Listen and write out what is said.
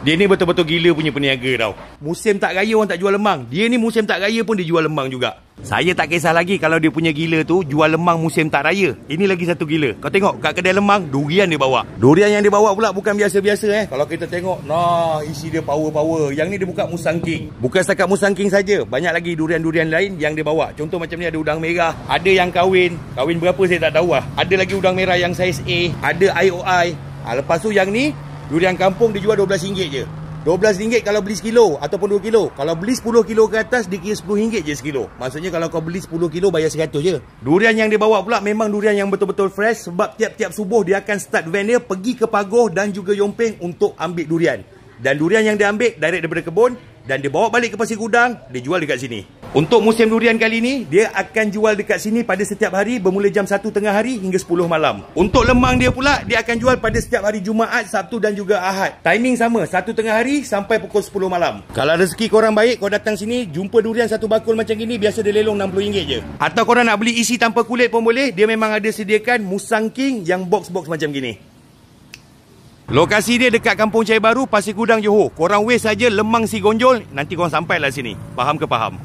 Dia ni betul-betul gila punya peniaga tau. Musim tak raya orang tak jual lemang. Dia ni musim tak raya pun dia jual lemang juga. Saya tak kisah lagi kalau dia punya gila tu jual lemang musim tak raya. Ini lagi satu gila. Kau tengok kat kedai lemang, durian dia bawa. Durian yang dia bawa pula bukan biasa-biasa Kalau kita tengok, nah isi dia power-power. Yang ni dia buka Musang King. Bukan setakat Musang King saja, banyak lagi durian-durian lain yang dia bawa. Contoh macam ni ada udang merah, ada yang kahwin berapa saya tak tahu lah. Ada lagi udang merah yang saiz A, ada IOI. Lepas tu yang ni durian kampung dia jual RM12 je. RM12 kalau beli sekilo ataupun 2 kilo. Kalau beli 10 kilo ke atas dia kira RM10 je sekilo. Maksudnya kalau kau beli 10 kilo bayar 100 je. Durian yang dia bawa pula memang durian yang betul-betul fresh. Sebab tiap-tiap subuh dia akan start van dia pergi ke Pagoh dan juga Yompeng untuk ambil durian. Dan durian yang dia ambil direct daripada kebun dan dia bawa balik ke Pasir Gudang, dia jual dekat sini. Untuk musim durian kali ni, dia akan jual dekat sini pada setiap hari bermula jam 1 tengah hari hingga 10 malam. Untuk lemang dia pula, dia akan jual pada setiap hari Jumaat, Sabtu dan juga Ahad. Timing sama, 1 tengah hari sampai pukul 10 malam. Kalau rezeki korang baik, kau datang sini, jumpa durian satu bakul macam gini, biasa dia lelong RM60 je. Atau korang nak beli isi tanpa kulit pun boleh, dia memang ada sediakan Musang King yang box-box macam gini. Lokasi dia dekat Kampung Cahaya Baru, Pasir Gudang, Johor. Korang waste saja lemang si gonjol, nanti korang sampailah sini. Faham ke faham?